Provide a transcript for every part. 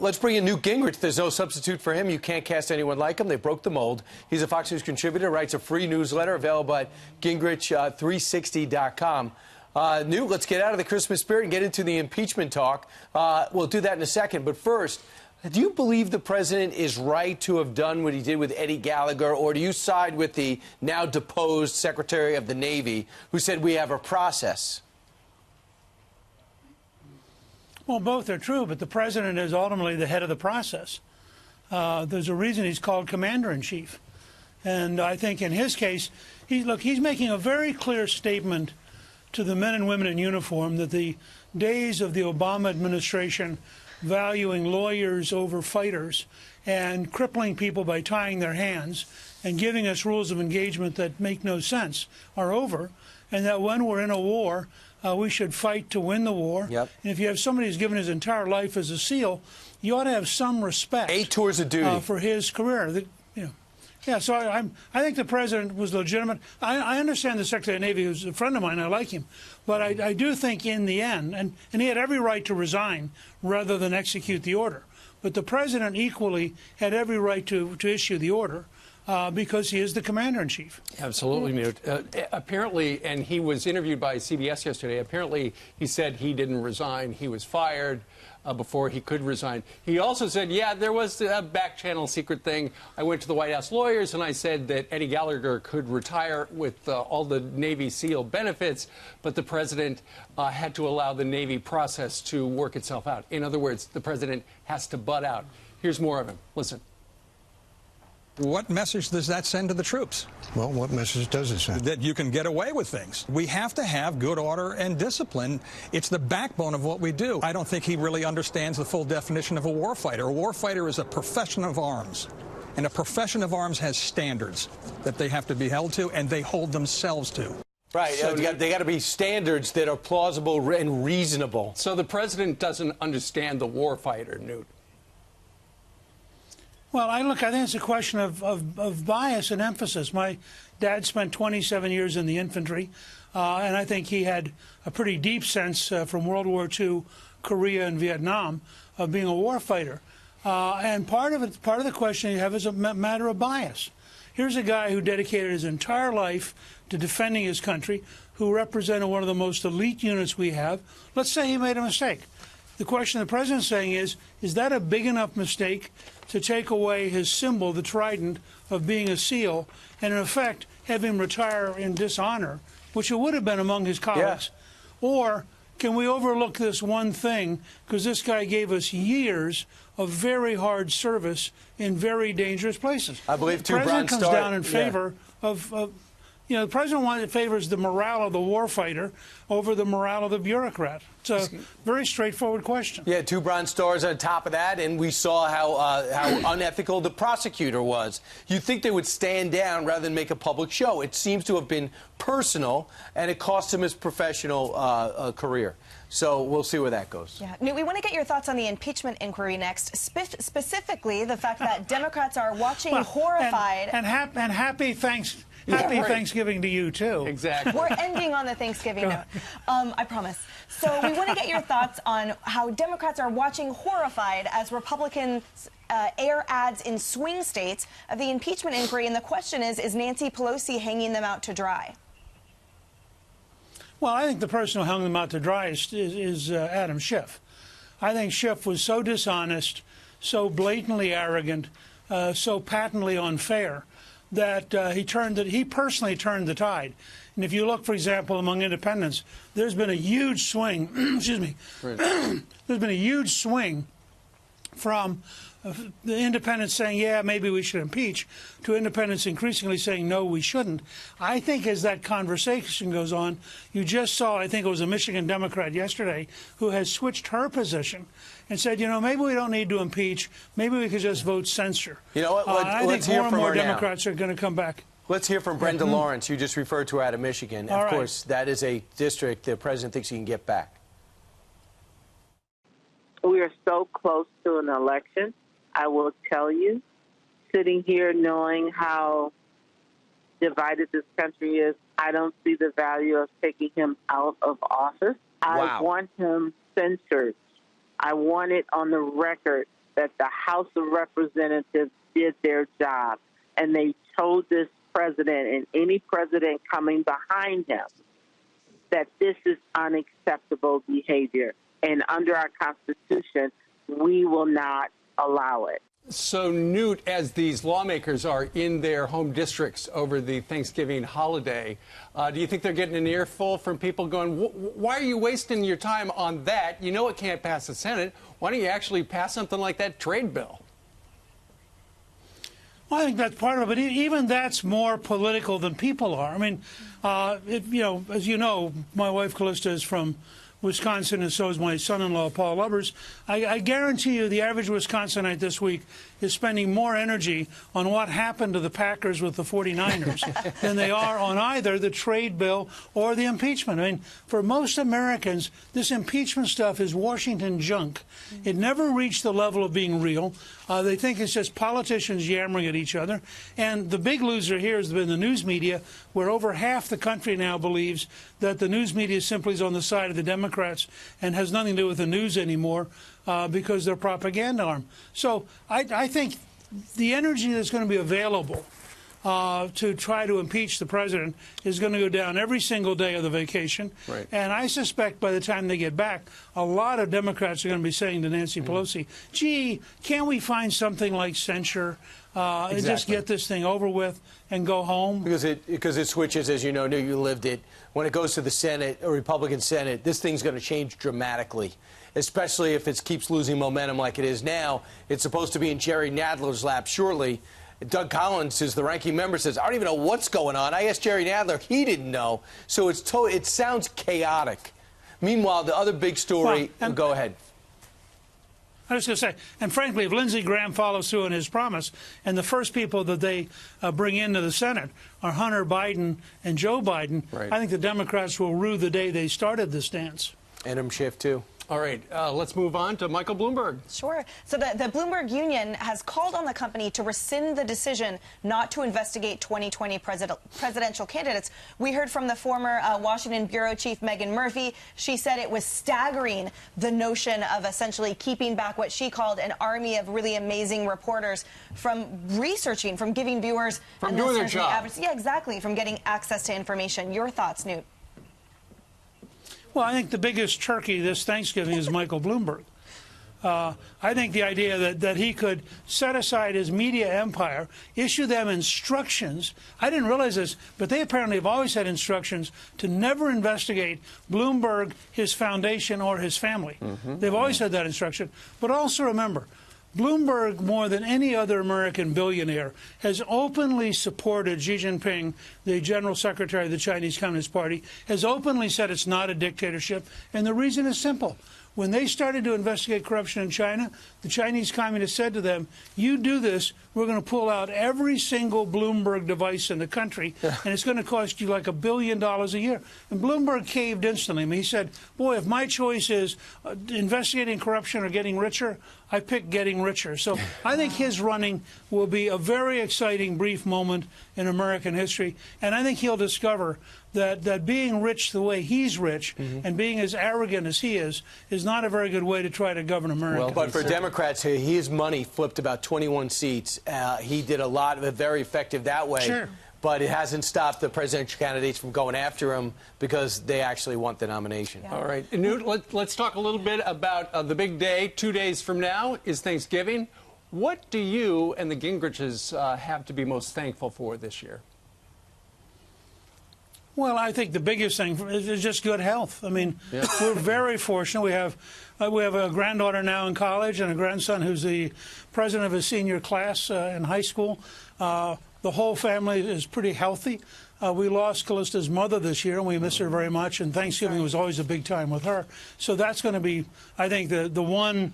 Let's bring in Newt Gingrich. There's no substitute for him. You can't cast anyone like him. They broke the mold. He's a Fox News contributor, writes a free newsletter available at Gingrich360.com. Newt, let's get out of the Christmas spirit and get into the impeachment talk. We'll do that in a second. But first, do you believe the president is right to have done what he did with Eddie Gallagher, or do you side with the now deposed Secretary of the Navy who said we have a process? Well, both are true, but the president is ultimately the head of the process. There's a reason he's called commander-in-chief. And I think in his case, he's making a very clear statement to the men and women in uniform that the days of the Obama administration valuing lawyers over fighters and crippling people by tying their hands and giving us rules of engagement that make no sense are over, and that when we're in a war, we should fight to win the war. Yep. And if you have somebody who's given his entire life as a SEAL, you ought to have some respect. 8 tours of duty for his career. Yeah, so I think the president was legitimate. I understand the Secretary of the Navy, who's a friend of mine. I like him. But I do think in the end, and he had every right to resign rather than execute the order. But the president equally had every right to issue the order. Because he is the commander-in-chief. Absolutely, Newt. Apparently, and he was interviewed by CBS yesterday, apparently he said he didn't resign. He was fired before he could resign. He also said, yeah, there was a back-channel secret thing. I went to the White House lawyers and I said that Eddie Gallagher could retire with all the Navy SEAL benefits, but the president had to allow the Navy process to work itself out. In other words, the president has to butt out. Here's more of him. Listen. What message does that send to the troops? Well, what message does it send? That you can get away with things. We have to have good order and discipline. It's the backbone of what we do. I don't think he really understands the full definition of a warfighter. A warfighter is a profession of arms. And a profession of arms has standards that they have to be held to, and they hold themselves to. Right. So they got to be standards that are plausible and reasonable. So the president doesn't understand the warfighter, Newt. Well, I think it's a question of bias and emphasis. My dad spent 27 years in the infantry, and I think he had a pretty deep sense from World War II, Korea, and Vietnam of being a warfighter. And part of the question you have is a matter of bias. Here's a guy who dedicated his entire life to defending his country, who represented one of the most elite units we have. Let's say he made a mistake. The question the president's saying is that a big enough mistake to take away his symbol, the trident, of being a SEAL, and in effect have him retire in dishonor, which it would have been among his colleagues? Yeah. Or can we overlook this one thing because this guy gave us years of very hard service in very dangerous places? I believe the president comes down in favor of the president favors the morale of the warfighter over the morale of the bureaucrat. It's a very straightforward question. Yeah, 2 Bronze Stars on top of that, and we saw how unethical the prosecutor was. You'd think they would stand down rather than make a public show. It seems to have been personal, and it cost him his professional career. So we'll see where that goes. Yeah, Newt, we want to get your thoughts on the impeachment inquiry next, specifically the fact that Democrats are watching horrified. And happy Thanksgiving to you, too. Exactly. We're ending on the Thanksgiving note. I promise. So we want to get your thoughts on how Democrats are watching horrified as Republicans air ads in swing states of the impeachment inquiry. And the question is Nancy Pelosi hanging them out to dry? Well, I think the person who hung them out to dry is Adam Schiff. I think Schiff was so dishonest, so blatantly arrogant, so patently unfair that he personally turned the tide. And if you look, for example, among independents, there's been a huge swing. Excuse me. Right. There's been a huge swing from the independents saying, yeah, maybe we should impeach, to independents increasingly saying, no, we shouldn't. I think as that conversation goes on, you just saw, I think it was a Michigan Democrat yesterday, who has switched her position and said, maybe we don't need to impeach. Maybe we could just vote censure. You know what? I think more and more Democrats are going to come back. Let's hear from Brenda Lawrence, you just referred to out of Michigan. Of course, that is a district the president thinks he can get back. We are so close to an election. I will tell you, sitting here knowing how divided this country is, I don't see the value of taking him out of office. Wow. I want him censored. I want it on the record that the House of Representatives did their job, and they told this president and any president coming behind him that this is unacceptable behavior. And under our Constitution, we will not allow it. So, Newt, as these lawmakers are in their home districts over the Thanksgiving holiday, do you think they're getting an earful from people going, why are you wasting your time on that? You know it can't pass the Senate. Why don't you actually pass something like that trade bill? Well, I think that's part of it. Even that's more political than people are. I mean, as you know, my wife Callista is from Wisconsin, and so is my son-in-law, Paul Lubbers. I guarantee you the average Wisconsinite this week is spending more energy on what happened to the Packers with the 49ers than they are on either the trade bill or the impeachment. I mean, for most Americans, this impeachment stuff is Washington junk. It never reached the level of being real. They think it's just politicians yammering at each other. And the big loser here has been the news media, where over half the country now believes that the news media simply is on the side of the Democrats and has nothing to do with the news anymore because they're propaganda arm. So I think the energy that's going to be available to try to impeach the president is going to go down every single day of the vacation. Right. And I suspect by the time they get back, a lot of Democrats are going to be saying to Nancy Pelosi, gee, can't we find something like censure and just get this thing over with and go home? Because it switches, as you know, Newt, you lived it. When it goes to the Senate, or Republican Senate, this thing's going to change dramatically, especially if it keeps losing momentum like it is now. It's supposed to be in Jerry Nadler's lap shortly. Doug Collins, who's the ranking member, says, I don't even know what's going on. I asked Jerry Nadler. He didn't know. So it sounds chaotic. Meanwhile, the other big story, go ahead. I was going to say, and frankly, if Lindsey Graham follows through on his promise, and the first people that they bring into the Senate are Hunter Biden and Joe Biden, right, I think the Democrats will rue the day they started this dance. Adam Schiff, too. All right, let's move on to Michael Bloomberg. Sure. So the Bloomberg Union has called on the company to rescind the decision not to investigate 2020 presidential candidates. We heard from the former Washington bureau chief, Megan Murphy. She said it was staggering, the notion of essentially keeping back what she called an army of really amazing reporters from researching, from giving viewers... From doing their job. Yeah, exactly, from getting access to information. Your thoughts, Newt? Well, I think the biggest turkey this Thanksgiving is Michael Bloomberg. I think the idea that he could set aside his media empire, issue them instructions. I didn't realize this, but they apparently have always had instructions to never investigate Bloomberg, his foundation, or his family. They've always had that instruction. But also remember, Bloomberg, more than any other American billionaire, has openly supported Xi Jinping, the General Secretary of the Chinese Communist Party, has openly said it's not a dictatorship. And the reason is simple. When they started to investigate corruption in China, the Chinese communists said to them, you do this, we're going to pull out every single Bloomberg device in the country, and it's going to cost you like $1 billion a year. And Bloomberg caved instantly. I mean, he said, boy, if my choice is investigating corruption or getting richer, I pick getting richer. So I think his running will be a very exciting, brief moment in American history. And I think he'll discover that being rich the way he's rich and being as arrogant as he is not a very good way to try to govern America. Well, but for Democrats, his money flipped about 21 seats. He did a lot of it, very effective that way. Sure. But it hasn't stopped the presidential candidates from going after him because they actually want the nomination. Yeah. All right. Newt, let's talk a little bit about the big day. 2 days from now is Thanksgiving. What do you and the Gingriches have to be most thankful for this year? Well, I think the biggest thing is just good health. I mean, we're very fortunate. We have a granddaughter now in college and a grandson who's the president of his senior class in high school. The whole family is pretty healthy. We lost Callista's mother this year, and we miss her very much, and Thanksgiving was always a big time with her. So that's going to be, I think, the one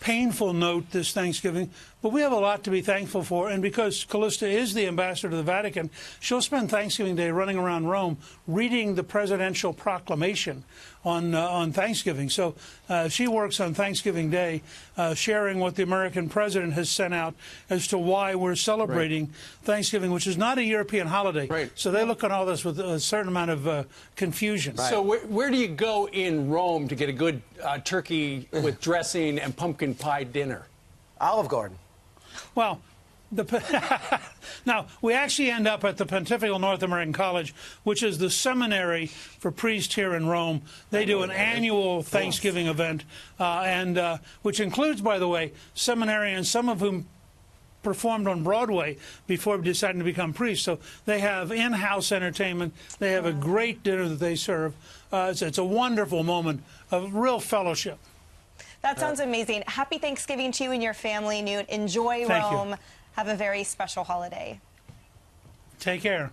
painful note this Thanksgiving. But we have a lot to be thankful for, and because Callista is the ambassador to the Vatican, she'll spend Thanksgiving Day running around Rome reading the presidential proclamation on Thanksgiving. So she works on Thanksgiving Day, sharing what the American president has sent out as to why we're celebrating Thanksgiving, which is not a European holiday. Right. So they look at all this with a certain amount of confusion. Right. So where do you go in Rome to get a good turkey with dressing and pumpkin pie dinner? Olive Garden. Well, now, we actually end up at the Pontifical North American College, which is the seminary for priests here in Rome. They do an annual Thanksgiving event, which includes, by the way, seminarians, some of whom performed on Broadway before deciding to become priests. So they have in-house entertainment. They have a great dinner that they serve. It's a wonderful moment of real fellowship. That sounds amazing. Happy Thanksgiving to you and your family, Newt. Enjoy Rome. You. Have a very special holiday. Take care.